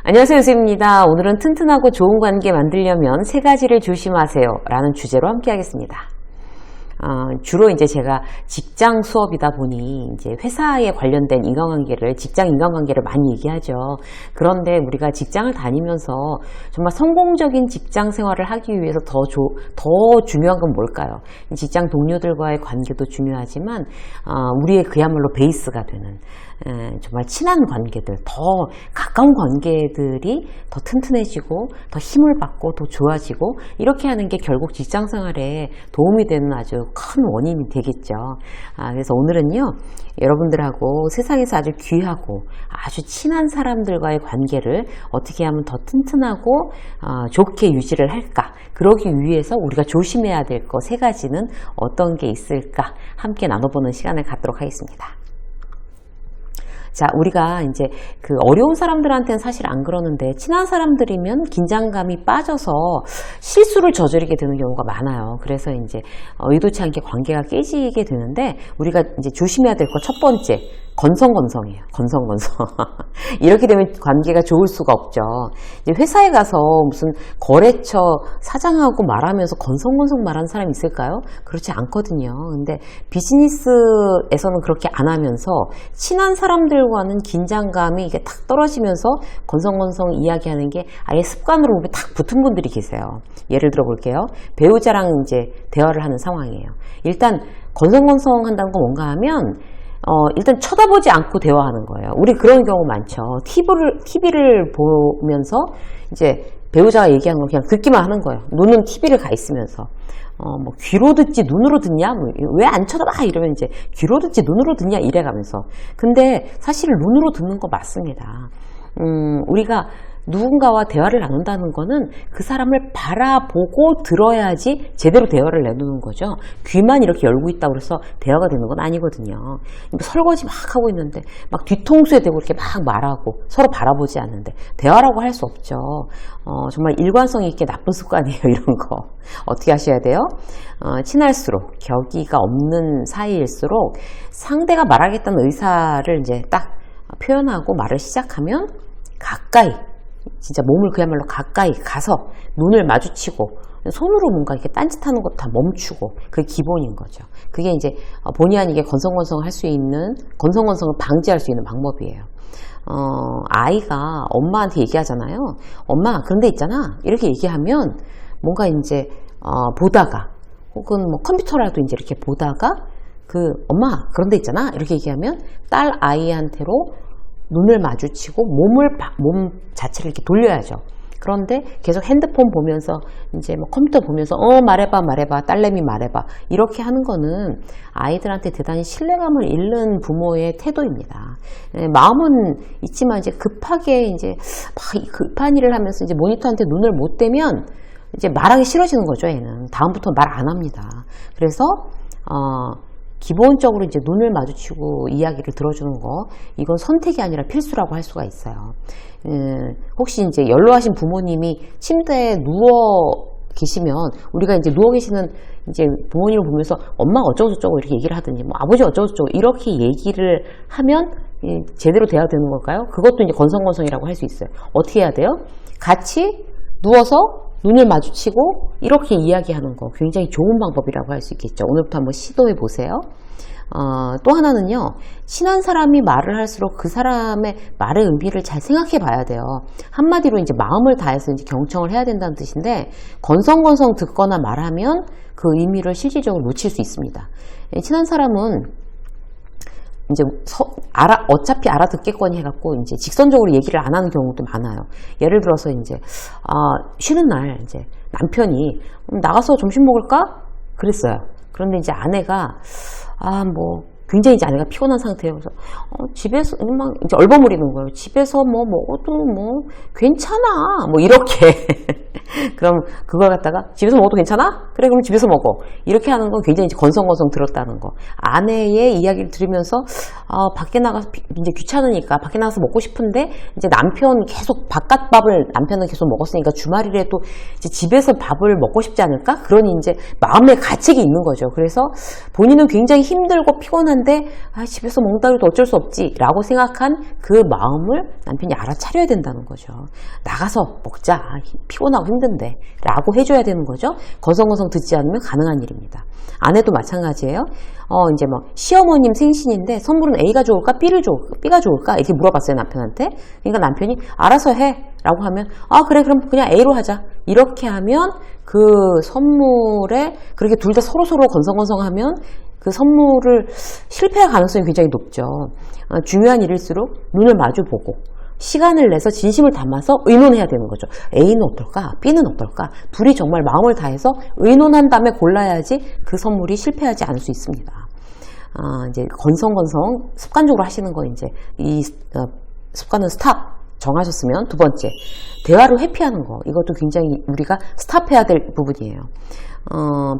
안녕하세요, 유수입니다. 오늘은 튼튼하고 좋은 관계 만들려면 세 가지를 조심하세요 라는 주제로 함께 하겠습니다. 주로 이제 제가 직장 수업이다 보니 이제 회사에 관련된 인간관계를, 직장 인간관계를 많이 얘기하죠. 그런데 우리가 직장을 다니면서 정말 성공적인 직장 생활을 하기 위해서 더 중요한 건 뭘까요? 직장 동료들과의 관계도 중요하지만, 우리의 그야말로 베이스가 되는 정말 친한 관계들, 더 가까운 관계들이 더 튼튼해지고 더 힘을 받고 더 좋아지고 이렇게 하는 게 결국 직장 생활에 도움이 되는 아주 큰 원인이 되겠죠. 그래서 오늘은요, 여러분들하고 세상에서 아주 귀하고 아주 친한 사람들과의 관계를 어떻게 하면 더 튼튼하고 좋게 유지를 할까, 그러기 위해서 우리가 조심해야 될 거 세 가지는 어떤 게 있을까 함께 나눠보는 시간을 갖도록 하겠습니다. 자, 우리가 이제 그 어려운 사람들한테는 사실 안 그러는데 친한 사람들이면 긴장감이 빠져서 실수를 저지르게 되는 경우가 많아요. 그래서 이제 의도치 않게 관계가 깨지게 되는데, 우리가 이제 조심해야 될 거 첫 번째, 건성건성이에요. 건성건성. 이렇게 되면 관계가 좋을 수가 없죠. 이제 회사에 가서 무슨 거래처 사장하고 말하면서 건성건성 말하는 사람이 있을까요? 그렇지 않거든요. 근데 비즈니스에서는 그렇게 안 하면서 친한 사람들과는 긴장감이 이게 탁 떨어지면서 건성건성 이야기하는 게 아예 습관으로 몸에 탁 붙은 분들이 계세요. 예를 들어 볼게요. 배우자랑 이제 대화를 하는 상황이에요. 일단 건성건성 한다는 건 뭔가 하면 일단 쳐다보지 않고 대화하는 거예요. 우리 그런 경우 많죠. TV를 보면서 이제 배우자가 얘기하는 걸 그냥 듣기만 하는 거예요. 눈은 TV를 가 있으면서. 뭐 귀로 듣지 눈으로 듣냐? 뭐 왜 안 쳐다봐? 이러면 이제 귀로 듣지 눈으로 듣냐? 이래가면서. 근데 사실 눈으로 듣는 거 맞습니다. 우리가 누군가와 대화를 나눈다는 거는 그 사람을 바라보고 들어야지 제대로 대화를 내놓는 거죠. 귀만 이렇게 열고 있다고 해서 대화가 되는 건 아니거든요. 설거지 막 하고 있는데 막 뒤통수에 대고 이렇게 막 말하고 서로 바라보지 않는데 대화라고 할 수 없죠. 정말 일관성 있게 나쁜 습관이에요, 이런 거. 어떻게 하셔야 돼요? 친할수록, 격의가 없는 사이일수록 상대가 말하겠다는 의사를 이제 딱 표현하고 말을 시작하면 가까이, 진짜 몸을 그야말로 가까이 가서 눈을 마주치고 손으로 뭔가 이렇게 딴짓하는 것 다 멈추고, 그게 기본인 거죠. 그게 이제 본의 아니게 건성건성을 할 수 있는, 건성건성을 방지할 수 있는 방법이에요. 아이가 엄마한테 얘기하잖아요. 엄마, 그런데 있잖아. 이렇게 얘기하면 뭔가 이제 보다가, 혹은 뭐 컴퓨터라도 이제 이렇게 보다가 엄마, 그런데 있잖아. 이렇게 얘기하면 딸 아이한테로 눈을 마주치고 몸 자체를 이렇게 돌려야죠. 그런데 계속 핸드폰 보면서 이제 뭐 컴퓨터 보면서 말해봐 딸내미 말해봐 이렇게 하는 거는 아이들한테 대단히 신뢰감을 잃는 부모의 태도입니다. 마음은 있지만 이제 급하게 이제 막 급한 일을 하면서 이제 모니터한테 눈을 못 대면 이제 말하기 싫어지는 거죠. 얘는 다음부터 말 안 합니다. 그래서 기본적으로 이제 눈을 마주치고 이야기를 들어주는 거, 이건 선택이 아니라 필수라고 할 수가 있어요. 혹시 이제 연로하신 부모님이 침대에 누워 계시면, 우리가 이제 누워 계시는 이제 부모님을 보면서 엄마가 어쩌고저쩌고 이렇게 얘기를 하든지, 뭐 아버지 어쩌고저쩌고 이렇게 얘기를 하면 제대로 돼야 되는 걸까요? 그것도 이제 건성건성이라고 할 수 있어요. 어떻게 해야 돼요? 같이 누워서 눈을 마주치고 이렇게 이야기하는 거, 굉장히 좋은 방법이라고 할 수 있겠죠. 오늘부터 한번 시도해 보세요. 또 하나는요, 친한 사람이 말을 할수록 그 사람의 말의 의미를 잘 생각해 봐야 돼요. 한마디로 이제 마음을 다해서 이제 경청을 해야 된다는 뜻인데, 건성건성 듣거나 말하면 그 의미를 실질적으로 놓칠 수 있습니다. 친한 사람은 이제 어차피 알아듣겠거니 해갖고 이제 직선적으로 얘기를 안 하는 경우도 많아요. 예를 들어서 이제 쉬는 날 이제 남편이 나가서 점심 먹을까? 그랬어요. 그런데 이제 아내가 뭐 굉장히 이제 아내가 피곤한 상태예요. 그래서 집에서 막 이제 얼버무리는 거예요. 집에서 뭐 먹어도 뭐 괜찮아. 뭐 이렇게. 그럼 그걸 갖다가 집에서 먹어도 괜찮아? 그래, 그럼 집에서 먹어. 이렇게 하는 건 굉장히 이제 건성건성 들었다는 거. 아내의 이야기를 들으면서 밖에 나가서 이제 귀찮으니까 밖에 나가서 먹고 싶은데, 이제 남편 계속 바깥 밥을 남편은 계속 먹었으니까 주말이라도 이제 집에서 밥을 먹고 싶지 않을까? 그러니 이제 마음의 가책이 있는 거죠. 그래서 본인은 굉장히 힘들고 피곤한 미안한데 집에서 먹는다 해도 어쩔 수 없지 라고 생각한 그 마음을 남편이 알아차려야 된다는 거죠. 나가서 먹자, 피곤하고 힘든데 라고 해줘야 되는 거죠. 건성건성 듣지 않으면 가능한 일입니다. 아내도 마찬가지예요. 이제 막 시어머님 생신인데 선물은 A가 좋을까 B가 좋을까 이렇게 물어봤어요, 남편한테. 그러니까 남편이 알아서 해 라고 하면 그래 그럼 그냥 A로 하자 이렇게 하면 그 선물에 그렇게 둘 다 서로서로 건성건성하면 그 선물을 실패할 가능성이 굉장히 높죠. 중요한 일일수록 눈을 마주보고 시간을 내서 진심을 담아서 의논해야 되는 거죠. A는 어떨까? B는 어떨까? 둘이 정말 마음을 다해서 의논한 다음에 골라야지 그 선물이 실패하지 않을 수 있습니다. 이제 건성건성 습관적으로 하시는 거 이제 이 습관은 스탑 정하셨으면 두 번째, 대화를 회피하는 거. 이것도 굉장히 우리가 스탑해야 될 부분이에요.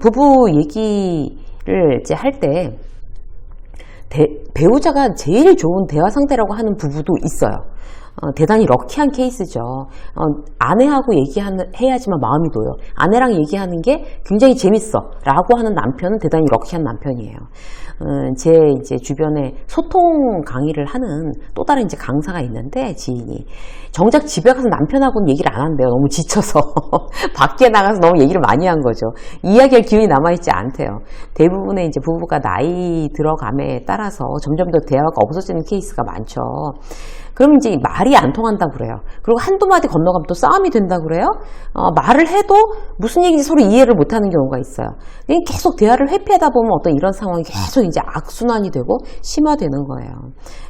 부부 얘기를 이제 할 때 배우자가 제일 좋은 대화 상대라고 하는 부부도 있어요. 대단히 럭키한 케이스죠. 아내하고 해야지만 마음이 놓여. 아내랑 얘기하는 게 굉장히 재밌어 라고 하는 남편은 대단히 럭키한 남편이에요. 제 이제 주변에 소통 강의를 하는 또 다른 이제 강사가 있는데, 지인이 정작 집에 가서 남편하고는 얘기를 안 한대요. 너무 지쳐서 밖에 나가서 너무 얘기를 많이 한 거죠. 이야기할 기운이 남아있지 않대요. 대부분의 이제 부부가 나이 들어감에 따라서 점점 더 대화가 없어지는 케이스가 많죠. 그럼 이제 말이 안 통한다고 그래요. 그리고 한두 마디 건너가면 또 싸움이 된다고 그래요. 말을 해도 무슨 얘기인지 서로 이해를 못하는 경우가 있어요. 계속 대화를 회피하다 보면 어떤 이런 상황이 계속 이제 악순환이 되고 심화되는 거예요.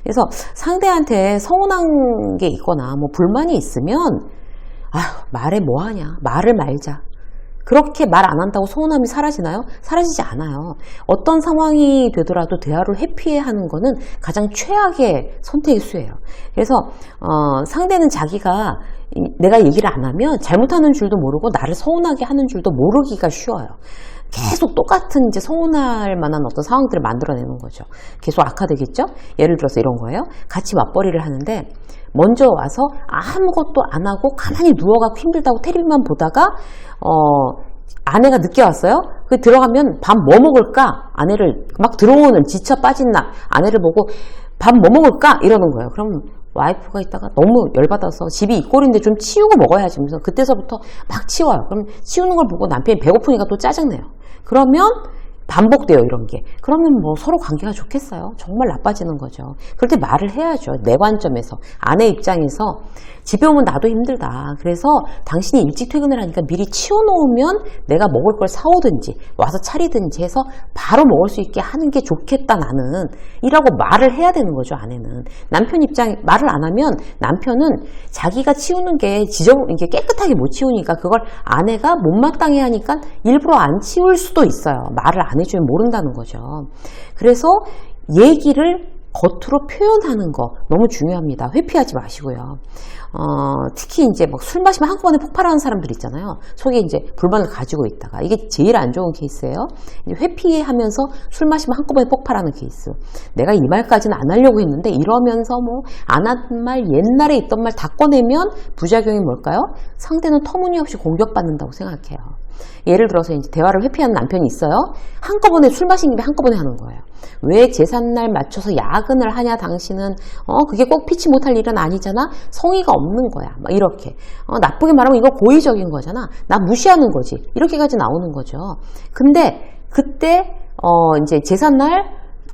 그래서 상대한테 서운한 게 있거나 뭐 불만이 있으면 말해 뭐하냐, 말을 말자. 그렇게 말 안 한다고 서운함이 사라지나요? 사라지지 않아요. 어떤 상황이 되더라도 대화를 회피해 하는 거는 가장 최악의 선택의 수예요. 그래서 상대는 자기가 내가 얘기를 안 하면 잘못하는 줄도 모르고 나를 서운하게 하는 줄도 모르기가 쉬워요. 계속 똑같은 이제 서운할 만한 어떤 상황들을 만들어내는 거죠. 계속 악화되겠죠? 예를 들어서 이런 거예요. 같이 맞벌이를 하는데 먼저 와서 아무것도 안 하고 가만히 누워갖고 힘들다고 텔레비만 보다가 아내가 늦게 왔어요. 그 들어가면 밥 뭐 먹을까? 아내를 막 들어오는 지쳐 빠진 아내를 보고 밥 뭐 먹을까? 이러는 거예요. 그럼 와이프가 있다가 너무 열받아서 집이 이 꼴인데 좀 치우고 먹어야지 하면서 그때서부터 막 치워요. 그럼 치우는 걸 보고 남편이 배고프니까 또 짜증내요. 그러면 반복돼요, 이런 게. 그러면 뭐 서로 관계가 좋겠어요? 정말 나빠지는 거죠. 그럴 때 말을 해야죠. 내 관점에서. 아내 입장에서 집에 오면 나도 힘들다. 그래서 당신이 일찍 퇴근을 하니까 미리 치워놓으면 내가 먹을 걸 사오든지 와서 차리든지 해서 바로 먹을 수 있게 하는 게 좋겠다, 나는. 이라고 말을 해야 되는 거죠, 아내는. 남편 입장에 말을 안 하면 남편은 자기가 치우는 게 이게 깨끗하게 못 치우니까 그걸 아내가 못마땅해 하니까 일부러 안 치울 수도 있어요. 말을 안 해주면 모른다는 거죠. 그래서 얘기를 겉으로 표현하는 거 너무 중요합니다. 회피하지 마시고요. 특히 이제 막 술 마시면 한꺼번에 폭발하는 사람들 있잖아요. 속에 이제 불만을 가지고 있다가 이게 제일 안 좋은 케이스예요. 회피하면서 술 마시면 한꺼번에 폭발하는 케이스. 내가 이 말까지는 안 하려고 했는데 이러면서 뭐 안 한 말, 옛날에 있던 말 다 꺼내면 부작용이 뭘까요? 상대는 터무니없이 공격받는다고 생각해요. 예를 들어서 이제 대화를 회피하는 남편이 있어요. 한꺼번에 술 마신 김에 한꺼번에 하는 거예요. 왜 제삿날 맞춰서 야근을 하냐 당신은? 그게 꼭 피치 못할 일은 아니잖아. 성의가 없는 거야. 막 이렇게. 나쁘게 말하면 이거 고의적인 거잖아. 나 무시하는 거지. 이렇게까지 나오는 거죠. 근데 그때 이제 제삿날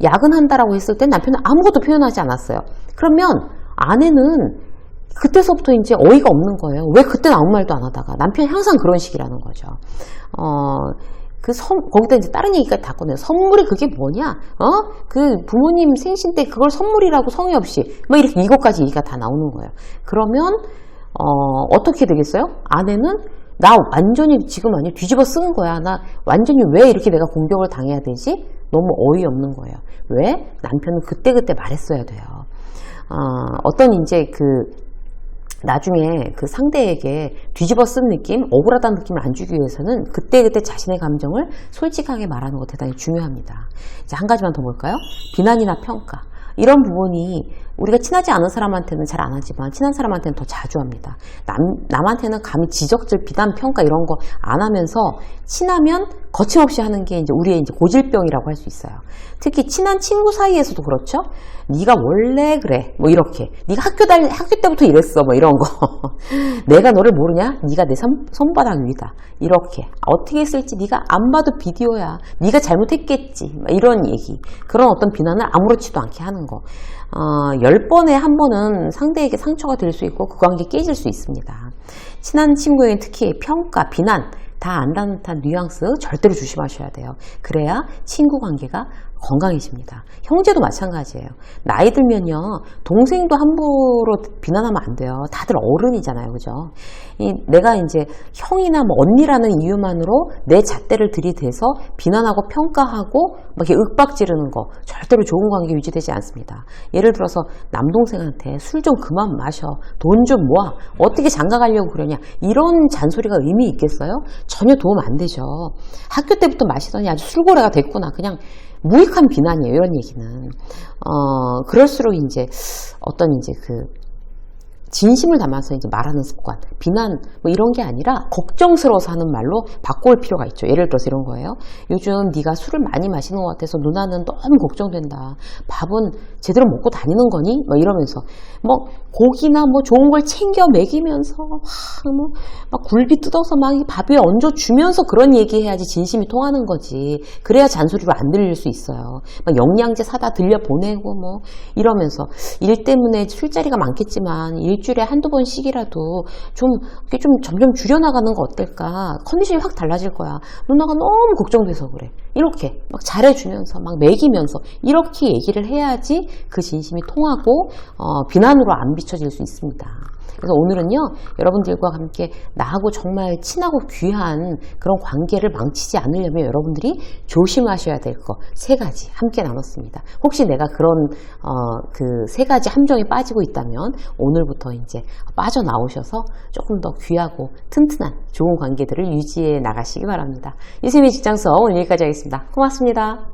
야근한다라고 했을 때 남편은 아무것도 표현하지 않았어요. 그러면 아내는 그때서부터 이제 어이가 없는 거예요. 왜 그때는 아무 말도 안 하다가. 남편이 항상 그런 식이라는 거죠. 거기다 이제 다른 얘기까지 다 꺼내요. 선물이 그게 뭐냐? 그 부모님 생신 때 그걸 선물이라고 성의 없이. 뭐 이렇게 이것까지 얘기가 다 나오는 거예요. 그러면, 어떻게 되겠어요? 아내는 나 완전히 지금 완전히 뒤집어 쓴 거야. 나 완전히 왜 이렇게 내가 공격을 당해야 되지? 너무 어이없는 거예요. 왜? 남편은 그때그때 말했어야 돼요. 어떤 이제 나중에 그 상대에게 뒤집어 쓴 느낌, 억울하다는 느낌을 안 주기 위해서는 그때그때 자신의 감정을 솔직하게 말하는 거 대단히 중요합니다. 이제 한 가지만 더 볼까요? 비난이나 평가. 이런 부분이 우리가 친하지 않은 사람한테는 잘 안 하지만 친한 사람한테는 더 자주 합니다. 남한테는 감히 지적질, 비난, 평가 이런 거 안 하면서 친하면 거침없이 하는 게 이제 우리의 이제 고질병이라고 할 수 있어요. 특히 친한 친구 사이에서도 그렇죠. 네가 원래 그래, 뭐 이렇게. 네가 학교 때부터 이랬어, 뭐 이런 거. 내가 너를 모르냐? 네가 내 손바닥 위다. 이렇게 어떻게 했을지 네가 안 봐도 비디오야. 네가 잘못했겠지. 이런 얘기. 그런 어떤 비난을 아무렇지도 않게 하는 거. 10번에 한 번은 상대에게 상처가 될 수 있고 그 관계 깨질 수 있습니다. 친한 친구에겐 특히 평가, 비난 다 안다는 듯한 뉘앙스 절대로 조심하셔야 돼요. 그래야 친구 관계가 건강해집니다. 형제도 마찬가지예요. 나이 들면요, 동생도 함부로 비난하면 안 돼요. 다들 어른이잖아요, 그죠? 내가 이제 형이나 뭐 언니라는 이유만으로 내 잣대를 들이대서 비난하고 평가하고 막 이렇게 윽박 지르는 거 절대로 좋은 관계 유지되지 않습니다. 예를 들어서 남동생한테 술 좀 그만 마셔, 돈 좀 모아, 어떻게 장가 가려고 그러냐, 이런 잔소리가 의미 있겠어요? 전혀 도움 안 되죠. 학교 때부터 마시더니 아주 술고래가 됐구나, 그냥 무익한 비난이에요, 이런 얘기는. 그럴수록 이제 어떤 이제 진심을 담아서 이제 말하는 습관, 비난 뭐 이런 게 아니라 걱정스러워서 하는 말로 바꿔올 필요가 있죠. 예를 들어서 이런 거예요. 요즘 네가 술을 많이 마시는 것 같아서 누나는 너무 걱정된다. 밥은 제대로 먹고 다니는 거니? 뭐 이러면서 뭐 고기나 뭐 좋은 걸 챙겨 먹이면서 막 굴비 뜯어서 막 밥 위에 얹어주면서 그런 얘기해야지 진심이 통하는 거지. 그래야 잔소리로 안 들릴 수 있어요. 막 영양제 사다 들려 보내고 뭐 이러면서 일 때문에 술자리가 많겠지만 일주일에 한두 번씩이라도 좀 점점 줄여나가는 거 어떨까? 컨디션이 확 달라질 거야. 누나가 너무 걱정돼서 그래. 이렇게 막 잘해주면서 막 먹이면서 이렇게 얘기를 해야지 그 진심이 통하고 비난으로 안 비춰질 수 있습니다. 그래서 오늘은요, 여러분들과 함께 나하고 정말 친하고 귀한 그런 관계를 망치지 않으려면 여러분들이 조심하셔야 될 거 3가지 함께 나눴습니다. 혹시 내가 그런 그 3가지 함정에 빠지고 있다면 오늘부터 이제 빠져나오셔서 조금 더 귀하고 튼튼한 좋은 관계들을 유지해 나가시기 바랍니다. 유쌤의 직장 수업 오늘 여기까지 하겠습니다. 고맙습니다.